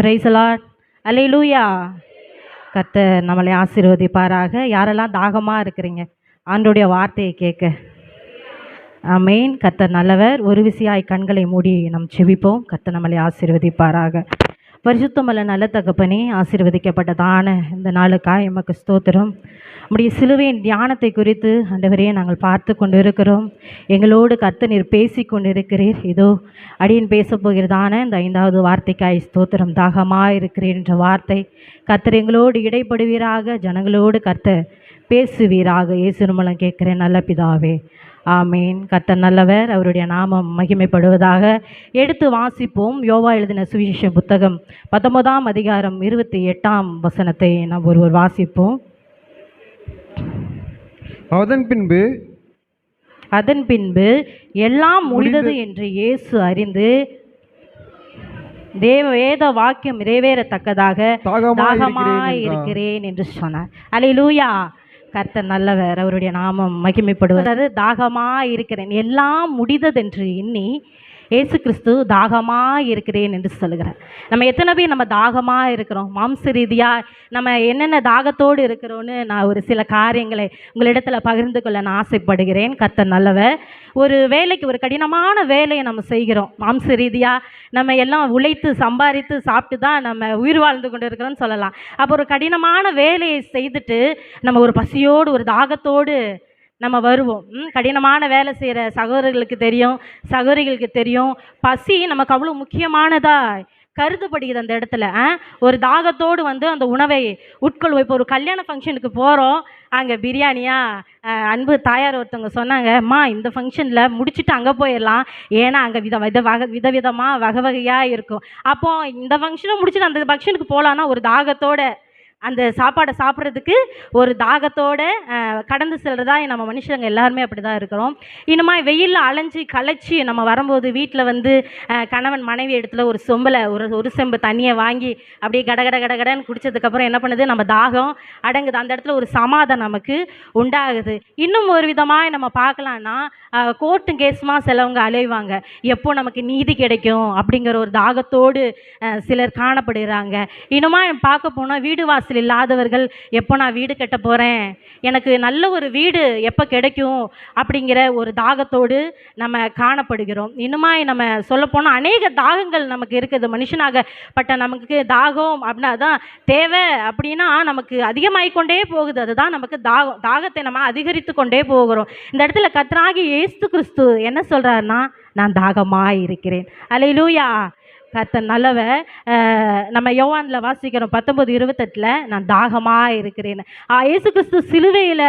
Praise the Lord. அல்லேலூயா. கர்த்தர் நம்மளை ஆசீர்வதிப்பாராக. யாரெல்லாம் தாகமாக இருக்கிறீங்க ஆண்டவருடைய வார்த்தையை கேட்க? ஆமென். கர்த்தர் நல்லவர். ஒரு விசையாய் கண்களை மூடி நாம் செபிப்போம். கர்த்தர் நம்மளை ஆசீர்வதிப்பாராக. பரிசுத்தமல்ல நல்ல தகப்பனே, ஆசீர்வதிக்கப்பட்டதான இந்த நாளுக்காய் எமக்கு ஸ்தோத்திரம். நம்முடைய சிலுவையின் தியானத்தை குறித்து ஆண்டவரே நாங்கள் பார்த்து கொண்டு இருக்கிறோம். எங்களோடு கர்த்தர் நீர் பேசி கொண்டு இருக்கிறீர். இதோ அடியேன் பேச போகிறதான இந்த 5வது வார்த்தைக்காய் ஸ்தோத்திரம். தாகமாக இருக்கிறேன் என்ற வார்த்தை கர்த்தர் எங்களோடு இடைப்படுவீராக, ஜனங்களோடு கர்த்தர் பேசுவீராக. இயேசு மூலம் கேட்கிறேன் நல்ல பிதாவே, ஆமீன். கர்த்தர் நல்லவர், அவருடைய நாமம் மகிமைப்படுவதாக. எடுத்து வாசிப்போம். யோவா எழுதின சுவிசேஷ புத்தகம் 19ஆம் அதிகாரம் 28ஆம் வசனத்தை நாம் ஒருவர் வாசிப்போம். அதன் பின்பு எல்லாம் முடிந்தது என்று இயேசு அறிந்து வேத வாக்கியம் நிறைவேறத்தக்கதாக தாகமாய் இருக்கிறேன் என்று சொன்னார். அல்லேலூயா. கர்த்தர் நல்லவர், அவருடைய நாமம் மகிமைப்படுவது. தாகமாய் இருக்கிறேன், எல்லாம் முடிந்ததென்று எண்ணி இயேசு கிறிஸ்து தாகமாக இருக்கிறேன் என்று சொல்லுகிறார். நம்ம எத்தனை பேர் நம்ம தாகமாக இருக்கிறோம்? மாம்ச ரீதியாக நம்ம என்னென்ன தாகத்தோடு இருக்கிறோன்னு நான் ஒரு சில காரியங்களை உங்களிடத்தில் பகிர்ந்து கொள்ள நான் ஆசைப்படுகிறேன். கர்த்தர் நல்லவர். ஒரு வேலைக்கு, ஒரு கடினமான வேலையை நம்ம செய்கிறோம். மாம்ச ரீதியாக நம்ம எல்லாம் உழைத்து சம்பாதித்து சாப்பிட்டு தான் நம்ம உயிர் வாழ்ந்து கொண்டு இருக்கிறோன்னு சொல்லலாம். அப்போ ஒரு கடினமான வேலையை செய்துட்டு நம்ம ஒரு பசியோடு ஒரு தாகத்தோடு நம்ம வருவோம். கடினமான வேலை செய்கிற சகோதரர்களுக்கு தெரியும், சகோதரிகளுக்கு தெரியும், பசி நமக்கு அவ்வளோ முக்கியமானதாக கருதப்படுகிறது. அந்த இடத்துல ஒரு தாகத்தோடு வந்து அந்த உணவை உட்கொள்வோம். இப்போ ஒரு கல்யாண ஃபங்க்ஷனுக்கு போகிறோம், அங்கே பிரியாணியா, அன்பு தாயார் ஒருத்தவங்க சொன்னாங்க, அம்மா இந்த ஃபங்க்ஷனில் முடிச்சுட்டு அங்கே போயிடலாம், ஏன்னா அங்கே விதவிதமாக வகை வகையாக இருக்கும். அப்போது இந்த ஃபங்க்ஷனை முடிச்சுட்டு அந்த ஃபங்க்ஷனுக்கு போகலான்னா ஒரு தாகத்தோடு அந்த சாப்பாடை சாப்பிட்றதுக்கு ஒரு தாகத்தோடு கடந்து செல்றதா நம்ம மனுஷங்க எல்லாருமே அப்படி தான் இருக்கிறோம். இன்னுமா வெயிலில் அலைஞ்சி களைச்சி நம்ம வரும்போது வீட்டில் வந்து கணவன் மனைவி இடத்துல ஒரு சொம்பில் ஒரு செம்பு தண்ணியை வாங்கி அப்படியே கடன்னு குடித்ததுக்கப்புறம் என்ன பண்ணுது, நம்ம தாகம் அடங்குது. அந்த இடத்துல ஒரு சமாதானம் நமக்கு உண்டாகுது. இன்னும் ஒரு விதமாக நம்ம பார்க்கலான்னா, கோர்ட்டு கேஸுமா சிலவங்க அலைவாங்க, எப்போ நமக்கு நீதி கிடைக்கும் அப்படிங்கிற ஒரு தாகத்தோடு சிலர் காணப்படுகிறாங்க. இன்னுமா பார்க்க போனால் வீடு வாசல் இல்லாதவர்கள், எப்போ நான் வீடு கட்ட போகிறேன், எனக்கு நல்ல ஒரு வீடு எப்போ கிடைக்கும் அப்படிங்கிற ஒரு தாகத்தோடு நம்ம காணப்படுகிறோம். இன்னுமா நம்ம சொல்லப்போனால் அநேக தாகங்கள் நமக்கு இருக்குது. மனுஷனாகப்பட்ட நமக்கு தாகம் அப்படின்னா தான் தேவை அப்படின்னா நமக்கு அதிகமாகிக்கொண்டே போகுது. அதுதான் நமக்கு தாகத்தை நம்ம அதிகரித்து கொண்டே போகிறோம். இந்த இடத்துல கர்த்தராகிய இயேசு கிறிஸ்து என்ன சொல்கிறாருன்னா, நான் தாகமாக இருக்கிறேன். அல்லேலூயா. கர்த்தர் நல்லவர். நம்ம யோவானில் வாசிக்கிறோம் 19:28, நான் தாகமாக இருக்கிறேன். இயேசு கிறிஸ்து சிலுவையில்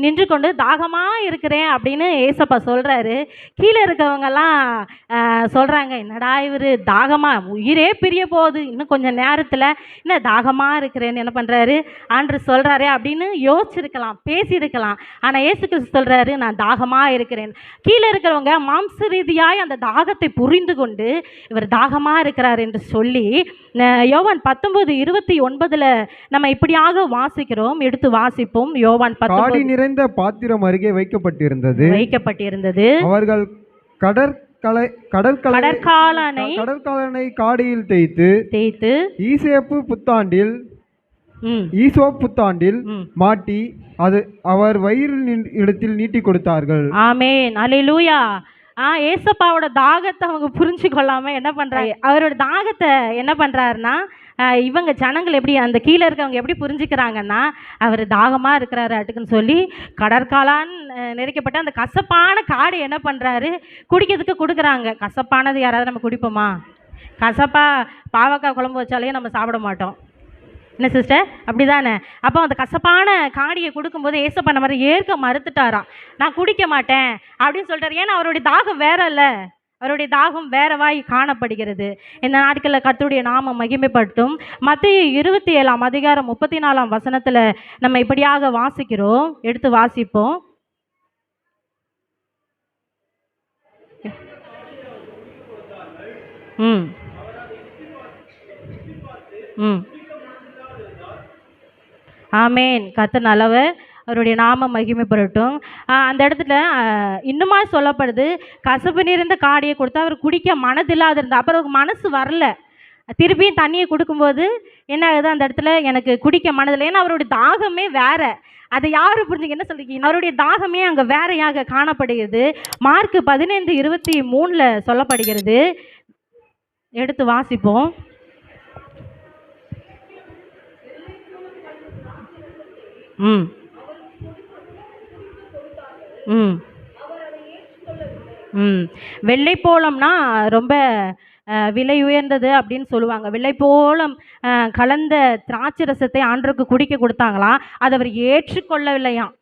நின்று கொண்டு தாகமாக இருக்கிறேன் அப்படின்னு ஏசப்பா சொல்கிறாரு. கீழே இருக்கவங்கெல்லாம் சொல்கிறாங்க, என்னடா இவர் தாகமாக, உயிரே பிரிய போகுது, இன்னும் கொஞ்சம் நேரத்தில் என்ன தாகமாக இருக்கிறேன்னு என்ன பண்ணுறாரு ஆண்டு சொல்கிறாரு அப்படின்னு யோசிச்சிருக்கலாம், பேசியிருக்கலாம். ஆனால் இயேசு கிறிஸ்து சொல்கிறாரு, நான் தாகமாக இருக்கிறேன். கீழே இருக்கிறவங்க மாம்ச ரீதியாய் அந்த தாகத்தை புரிந்து கொண்டு இவர் தாகமாக இருக்கிறார் என்று சொல்லி யோவான் 19:29 நம்ம இப்படியாக வாசிக்கிறோம். எடுத்து வாசிப்போம். யோவான் 19. நிறைந்த பாத்திரம் அருகே வைக்கப்பட்டிருந்தது. அவர்கள் கடற்காலனை காடியில் தேய்த்து ஈசோப்பு புத்தாண்டில் மாட்டி அது அவர் வயிறில் இடத்தில் நீட்டி கொடுத்தார்கள். ஆமென். அல்லேலூயா. ஏசப்பாவோட தாகத்தை அவங்க புரிஞ்சு கொள்ளாமல் என்ன பண்ணுறாங்க, அவரோட தாகத்தை என்ன பண்ணுறாருன்னா, இவங்க ஜனங்கள் எப்படி, அந்த கீழே இருக்கவங்க எப்படி புரிஞ்சுக்கிறாங்கன்னா, அவர் தாகமாக இருக்கிறாரு அட்டுக்குன்னு சொல்லி கடற்காலான் நிறைக்கப்பட்ட அந்த கசப்பான காடை என்ன பண்ணுறாரு குடிக்கிறதுக்கு கொடுக்குறாங்க. கசப்பானது யாராவது நம்ம குடிப்போமா? பாவக்காய் குழம்பு வச்சாலே நம்ம சாப்பிட மாட்டோம். என்ன சிஸ்டர், அப்படி தானே? அப்போ அந்த கசப்பான காடியை கொடுக்கும்போது ஏசப்பா நம்ம ஏற்க மறுத்துட்டாராம். நான் குடிக்க மாட்டேன் அப்படின்னு சொல்லிட்டாரு. ஏன்னா அவருடைய தாகம் வேற இல்லை, அவருடைய தாகம் வேறவாய் காணப்படுகிறது. இந்த நாட்களில் கர்த்தருடைய நாமம் மகிமைப்பட்டும். மத்தேயு 27ஆம் அதிகாரம் 34ஆம் வசனத்தில் நம்ம இப்படியாக வாசிக்கிறோம். எடுத்து வாசிப்போம். ஆமேன். கர்த்தர் நல்லவர், அவருடைய நாமம் மகிமைப்படட்டும். அந்த இடத்துல இன்னுமா சொல்லப்படுது, கசப்பு நிறைந்த காடியை கொடுத்தா அவர் குடிக்க மனதில்லாத இருந்தால், அப்புறம் மனசு வரல, திருப்பியும் தண்ணியை கொடுக்கும்போது என்ன ஆகுது, அந்த இடத்துல எனக்கு குடிக்க மனதில்லை. ஏன்னா அவருடைய தாகமே வேற. அதை யாரு புரிஞ்சுக்க, என்ன சொல்றீங்க, அவருடைய தாகமே அங்கே வேறையாக காணப்படுகிறது. மார்க் 15:23 சொல்லப்படுகிறது. எடுத்து வாசிப்போம். ம் ம் ம் வெள்ளைப்போளம்னா ரொம்ப விலை உயர்ந்தது அப்படின்னு சொல்லுவாங்க. வெள்ளைப்போளம் கலந்த திராட்சை ரசத்தை ஆண்டவருக்கு குடிக்க கொடுத்தாங்களாம். அதை அவர் ஏற்றுக்கொள்ளவில்லையாம்.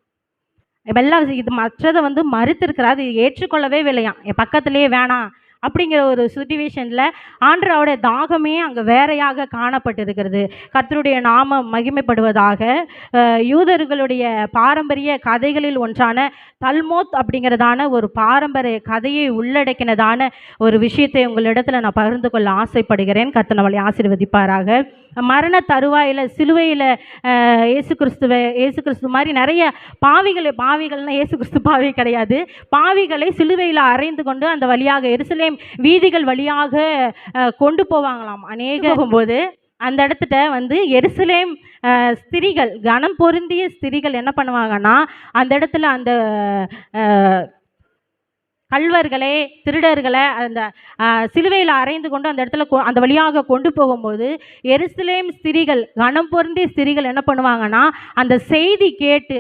வெள்ளம் இது மற்றதை வந்து மறுத்திருக்கிறார், இது ஏற்றுக்கொள்ளவே இல்லையாம். என் பக்கத்திலேயே வேணாம் அப்படிங்கிற ஒரு சுச்சுவேஷனில் ஆண்டவருடைய தாகமே அங்கே வேறையாக காணப்பட்டிருக்கிறது. கர்த்தருடைய நாமம் மகிமைப்படுவதாக. யூதர்களுடைய பாரம்பரிய கதைகளில் ஒன்றான தல்மோத் அப்படிங்கிறதான ஒரு பாரம்பரிய கதையை உள்ளடக்கினதான ஒரு விஷயத்தை உங்களிடத்தில் நான் பகிர்ந்து கொள்ள ஆசைப்படுகிறேன். கர்த்தர் நம்மளை ஆசீர்வதிப்பாராக. மரண தருவாயில் சிலுவையில் இயேசு கிறிஸ்து மாதிரி நிறைய பாவிகள்னா இயேசு கிறிஸ்து பாவி கிடையாது, பாவிகளை சிலுவையில் அறைந்து கொண்டு அந்த வழியாக எருசலேம் வீதிகள் வழியாக கொண்டு போவாங்களாம். போகும்போது அந்த இடத்துல வந்து எருசலேம் ஸ்திரீகள், கனம் பொருந்திய ஸ்திரீகள் என்ன பண்ணுவாங்கன்னா, அந்த இடத்துல அந்த கள்வர்களே திருடர்களை அந்த சிலுவையில் அறைந்து கொண்டு அந்த இடத்துல அந்த வழியாக கொண்டு போகும்போது எருசலேம் ஸ்திரீகள், கனம் பொருந்திய ஸ்திரீகள் என்ன பண்ணுவாங்கன்னா, அந்த செய்தி கேட்டு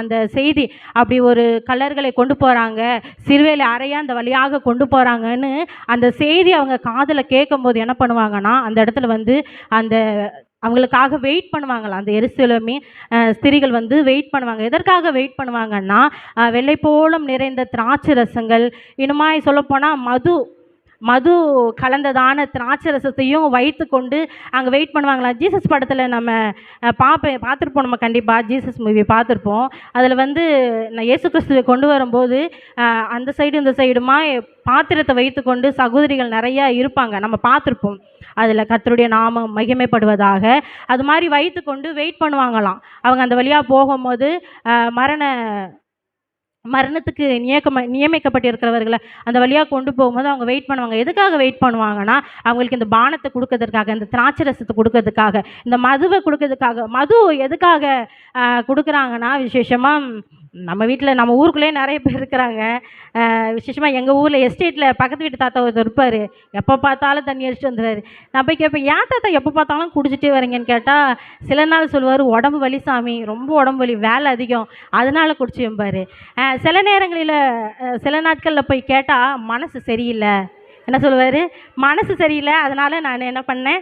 அந்த செய்தி அப்படி ஒரு கள்ளர்களை கொண்டு போகிறாங்க, சிலுவையில் அறைய அந்த வழியாக கொண்டு போகிறாங்கன்னு அந்த செய்தி அவங்க காதில் கேட்கும்போது என்ன பண்ணுவாங்கன்னா, அந்த இடத்துல வந்து அந்த அவங்களுக்காக வெயிட் பண்ணுவாங்களாம். அந்த எருசலேமே ஸ்திரீகள் வந்து வெயிட் பண்ணுவாங்க. எதற்காக வெயிட் பண்ணுவாங்கன்னா, வெள்ளைப்போளம் நிறைந்த திராட்சை ரசங்கள், இன்னுமாய் சொல்லப்போனால் மது கலந்ததான திராட்சை ரசத்தையும் வைத்து கொண்டு அங்கே வெயிட் பண்ணுவாங்களாம். ஜீசஸ் படத்தில் நம்ம பார்த்துருப்போம், நம்ம கண்டிப்பாக ஜீசஸ் மூவி பார்த்துருப்போம். அதில் வந்து நான் இயேசு கிறிஸ்துவை கொண்டு வரும்போது அந்த சைடு இந்த சைடுமா பாத்திரத்தை வைத்து கொண்டு சகோதரிகள் நிறையா இருப்பாங்க, நம்ம பார்த்துருப்போம். அதில் கர்த்தருடைய நாமம் மகிமைப்படுவதாக. அது மாதிரி வைத்து கொண்டு வெயிட் பண்ணுவாங்களாம். அவங்க அந்த வழியாக போகும்போது மரணத்துக்கு நியமிக்கப்பட்டிருக்கிறவர்களை அந்த வழியாக கொண்டு போகும்போது அவங்க வெயிட் பண்ணுவாங்க. எதுக்காக வெயிட் பண்ணுவாங்கன்னா, அவங்களுக்கு இந்த பானத்தை கொடுக்கறதுக்காக, இந்த திராட்சை ரசத்தை கொடுக்கறதுக்காக, இந்த மதுவை கொடுக்கறதுக்காக. மது எதுக்காக கொடுக்குறாங்கன்னா, விசேஷமாக நம்ம வீட்டில் நம்ம ஊருக்குள்ளேயே நிறைய பேர் இருக்கிறாங்க. விசேஷமாக எங்கள் ஊரில் எஸ்டேட்டில் பக்கத்து வீட்டு தாத்தா ஒருத்தர் இருப்பார், எப்போ பார்த்தாலும் தண்ணி அடிச்சுட்டு வந்துடுவார். நான் போய் கேட்பேன், ஏன் தாத்தா எப்போ பார்த்தாலும் குடிச்சிட்டே வரீங்கன்னு கேட்டால், சில நாள் சொல்லுவார், உடம்பு வலி சாமி, ரொம்ப உடம்பு வலி, வேலை அதிகம், அதனால குடிச்சு வைப்பார். சில நேரங்களில் சில நாட்களில் போய் கேட்டால் மனசு சரியில்லை, என்ன சொல்லுவார், மனசு சரியில்லை, அதனால் நான் என்ன பண்ணேன்,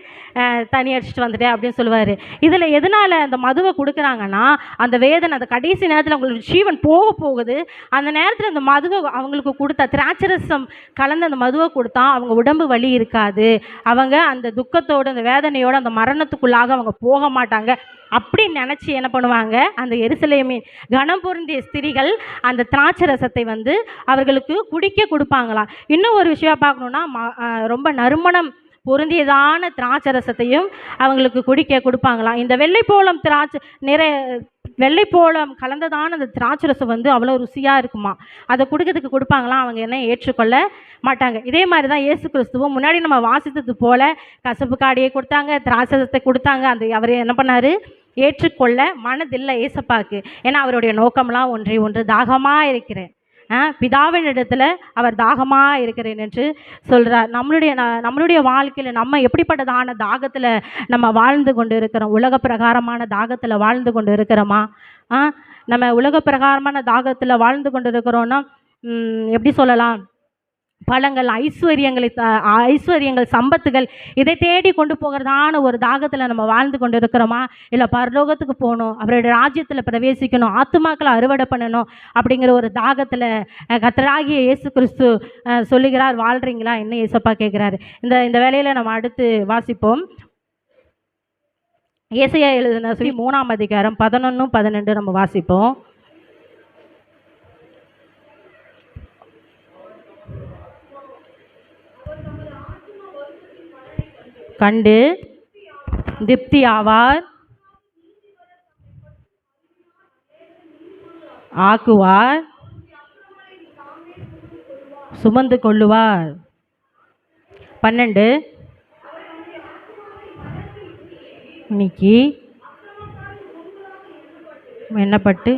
தண்ணி அடிச்சுட்டு வந்துட்டேன் அப்படின்னு சொல்லுவார். இதில் எதனால் அந்த மதுவை கொடுக்குறாங்கன்னா, அந்த வேதனை, அந்த கடைசி நேரத்தில் அவங்களுக்கு ஜீவன் போகுது, அந்த நேரத்தில் அந்த மதுவை அவங்களுக்கு கொடுத்தா, திராட்சை ரசம் கலந்து அந்த மதுவை கொடுத்தா அவங்க உடம்பு வலி இருக்காது, அவங்க அந்த துக்கத்தோடு அந்த வேதனையோடு அந்த மரணத்துக்குள்ளாக அவங்க போக மாட்டாங்க அப்படின்னு நினச்சி என்ன பண்ணுவாங்க, அந்த எருசலேமே கனம் பொருந்திய ஸ்திரீகள் அந்த திராட்சை ரசத்தை வந்து அவர்களுக்கு குடிக்க கொடுப்பாங்களாம். இன்னும் ஒரு விஷயம் பார்க்கணுன்னா, ரொம்ப நறுமணம் பொருந்தியதான திராட்சை ரசத்தையும் அவங்களுக்கு குடிக்க கொடுப்பாங்களாம். இந்த வெள்ளைப்போளம் கலந்ததான அந்த திராட்சை ரசம் வந்து அவ்வளோ ருசியாக இருக்குமா, அதை குடிக்கிறதுக்கு கொடுப்பாங்களாம். அவங்க என்ன ஏற்றுக்கொள்ள மாட்டாங்க. இதே மாதிரி தான் இயேசு கிறிஸ்துவும் முன்னாடி நம்ம வாசித்தது போல கசப்பு காடியை கொடுத்தாங்க, திராட்சை ரசத்தை கொடுத்தாங்க. அவர் என்ன பண்ணார், ஏற்றுக்கொள்ள மனதில்லை ஏசப்பாக்கு. ஏன்னா அவருடைய நோக்கம்லாம் ஒன்று தாகமாக இருக்கிறேன், பிதாவின் இடத்துல அவர் தாகமாக இருக்கிறேன் என்று சொல்கிறார். நம்மளுடைய வாழ்க்கையில் நம்ம எப்படிப்பட்டதான தாகத்தில் நம்ம வாழ்ந்து கொண்டு இருக்கிறோம்? உலக பிரகாரமான தாகத்தில் வாழ்ந்து கொண்டு இருக்கிறோமா? நம்ம உலக பிரகாரமான தாகத்தில் வாழ்ந்து கொண்டு இருக்கிறோன்னா எப்படி சொல்லலாம், பழங்கள், ஐஸ்வர்யங்கள், சம்பத்துகள், இதை தேடி கொண்டு போகிறதான ஒரு தாகத்தில் நம்ம வாழ்ந்து கொண்டு இருக்கிறோமா? இல்லை பரலோகத்துக்கு போகணும், அவருடைய ராஜ்யத்தில் பிரவேசிக்கணும், ஆத்துமாக்களை அறுவடை பண்ணணும் அப்படிங்கிற ஒரு தாகத்தில் கர்த்தராகிய இயேசு கிறிஸ்து சொல்லுகிறார், வாழ்கிறீங்களா என்ன ஏசப்பா கேட்குறாரு. இந்த வேலையில் நம்ம அடுத்து வாசிப்போம். ஏசாயா எழுதின 3ஆம் அதிகாரம் 11, 12 நம்ம வாசிப்போம். கண்டு திருப்தி ஆவார், ஆக்குவார், சுமந்து கொள்ளுவார். 12 இன்னைக்கு எண்ணப்பட்டு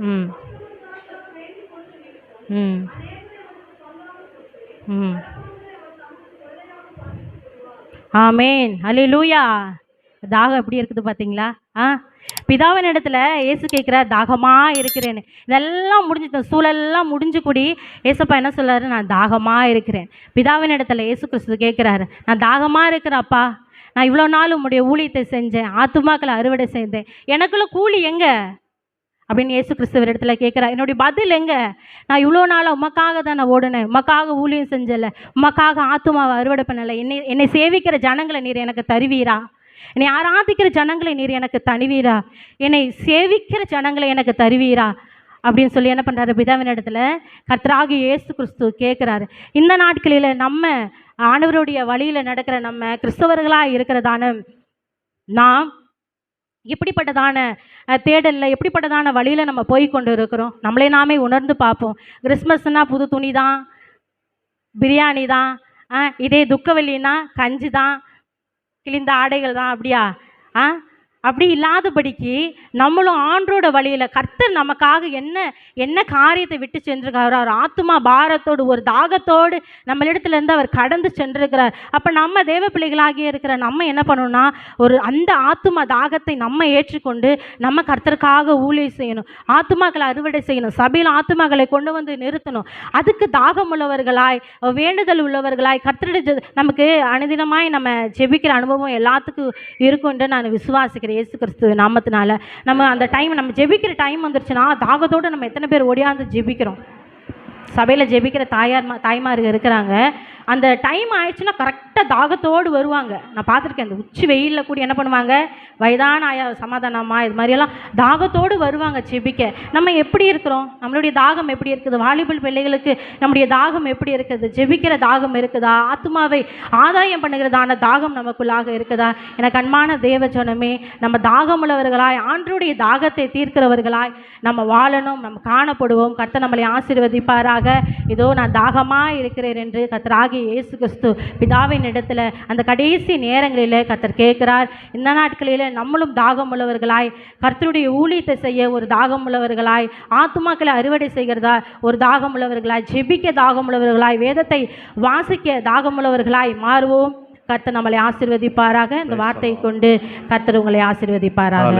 ம் ம் ம் ஆமேன். அல்லேலூயா. தாகம் எப்படி இருக்குது பார்த்தீங்களா? பிதாவின் இடத்துல இயேசு கேட்குறார், தாகமா இருக்கிறேன்னு. இதெல்லாம் முடிஞ்சு, இந்த சூழலெல்லாம் முடிஞ்சு கூடி ஏசப்பா என்ன சொல்றாரு? நான் தாகமா இருக்கிறேன். பிதாவின் இடத்துல இயேசு கிறிஸ்து கேட்குறாரு, நான் தாகமா இருக்கிறேன்ப்பா. நான் இவ்வளோ நாள் உம்முடைய ஊழியத்தை செஞ்சேன், ஆத்துமாக்களை அறுவடை செய்தேன், எனக்குள்ள கூலி எங்க அப்படின்னு இயேசு கிறிஸ்துவர் இடத்துல கேட்குறார். என்னுடைய பதில் எங்க? நான் இவ்வளோ நாளாக உமக்காக தான் நான் ஓடினேன், உமக்காக ஊழியம் செஞ்சல, உமக்காக ஆத்துமாவை அறுவடை பண்ணலை. என்னை சேவிக்கிற ஜனங்களை நீர் எனக்கு தருவீரா? என்னை ஆராதிக்கிற ஜனங்களை நீர் எனக்கு தருவீரா? என்னை சேவிக்கிற ஜனங்களை எனக்கு தருவீரா? அப்படின்னு சொல்லி என்ன பண்ணுறாரு? பிதாவின் இடத்துல கர்த்தராகிய இயேசு கிறிஸ்து கேட்குறாரு. இந்த நாட்களில் நம்ம ஆண்டவருடைய வழியில் நடக்கிற நம்ம கிறிஸ்தவர்களாக இருக்கிறதான நாம் எப்படிப்பட்டதான தேடலில், எப்படிப்பட்டதான வழியில் நம்ம போய் கொண்டு இருக்கிறோம்? நம்மளே நாமே உணர்ந்து பார்ப்போம். கிறிஸ்மஸ்னால் புது துணி தான், பிரியாணி தான், இதே துக்கவெளின்னா கஞ்சி தான், கிழிந்த ஆடைகள் தான். அப்படியா? அப்படி இல்லாதபடிக்கு நம்மளும் ஆண்டோட வழியில் கர்த்தர் நமக்காக என்ன காரியத்தை விட்டு சென்றிருக்காரோ, அவர் ஆத்துமா பாரத்தோடு ஒரு தாகத்தோடு நம்மளிடத்துலேருந்து அவர் கடந்து சென்றிருக்கிறார். அப்போ நம்ம தேவ பிள்ளைகளாகிய இருக்கிற நம்ம என்ன பண்ணணும்னா, அந்த ஆத்துமா தாகத்தை நம்ம ஏற்றுக்கொண்டு நம்ம கர்த்தருக்காக ஊழியம் செய்யணும், ஆத்துமாக்களை அறுவடை செய்யணும், சபையில் ஆத்துமாக்களை கொண்டு வந்து நிறுத்தணும். அதுக்கு தாகம் உள்ளவர்களாய், வேண்டுதல் உள்ளவர்களாய் கர்த்தருடைய நமக்கு அனுதினமாய் நம்ம ஜெபிக்கிற அனுபவம் எல்லாத்துக்கும் இருக்கும் என்று நான் விசுவாசிக்கிறேன். இயேசு கிறிஸ்து நாமத்தினால நம்ம அந்த டைம், நம்ம ஜெபிக்கிற டைம் வந்துருச்சுன்னா தாகத்தோடு நம்ம எத்தனை பேர் ஓடியாந்து ஜெபிக்கிறோம்? சபையில் ஜெபிக்கிற தாய்மார்கள் இருக்கிறாங்க. அந்த டைம் ஆயிடுச்சுன்னா கரெக்டாக தாகத்தோடு வருவாங்க. நான் பார்த்துருக்கேன். அந்த உச்சி வெயிலில் கூட என்ன பண்ணுவாங்க? வயதான ஆயா, சமாதானமா, இது மாதிரியெல்லாம் தாகத்தோடு வருவாங்க ஜெபிக்க. நம்ம எப்படி இருக்கிறோம்? நம்மளுடைய தாகம் எப்படி இருக்குது? வாலிபல் பிள்ளைகளுக்கு நம்முடைய தாகம் எப்படி இருக்குது? ஜெபிக்கிற தாகம் இருக்குதா? ஆத்துமாவை ஆதாயம் பண்ணுகிறதான தாகம் நமக்குள்ளாக இருக்குதா? எனக்கு அன்பான தேவ ஜனமே, நம்ம தாகம் உள்ளவர்களாய், ஆண்டவருடைய தாகத்தை தீர்க்கிறவர்களாய் நம்ம வாழணும், நம்ம காணப்படுவோம். கர்த்தர் நம்மளை ஆசீர்வதிப்பாராக. இதோ நான் தாகமாக இருக்கிறேன் என்று கர்த்தராகிய இயேசு கிறிஸ்து பிதாவின் இடத்துல அந்த கடைசி நேரங்களில் கர்த்தர் கேட்கிறார். இந்த நாட்களில் நம்மளும் தாகம் உள்ளவர்களாய், கர்த்தருடைய ஊழியத்தை செய்ய ஒரு தாகம் உள்ளவர்களாய், ஆத்துமாக்களை அறுவடை செய்கிறதா ஒரு தாகம் உள்ளவர்களாய், ஜெபிக்க தாகம் உள்ளவர்களாய், வேதத்தை வாசிக்க தாகம் உள்ளவர்களாய் மாறுவோம். கர்த்தர் நம்மளை ஆசீர்வதிப்பாராக. இந்த வார்த்தை கொண்டு கர்த்தர் உங்களை ஆசீர்வதிப்பாராக.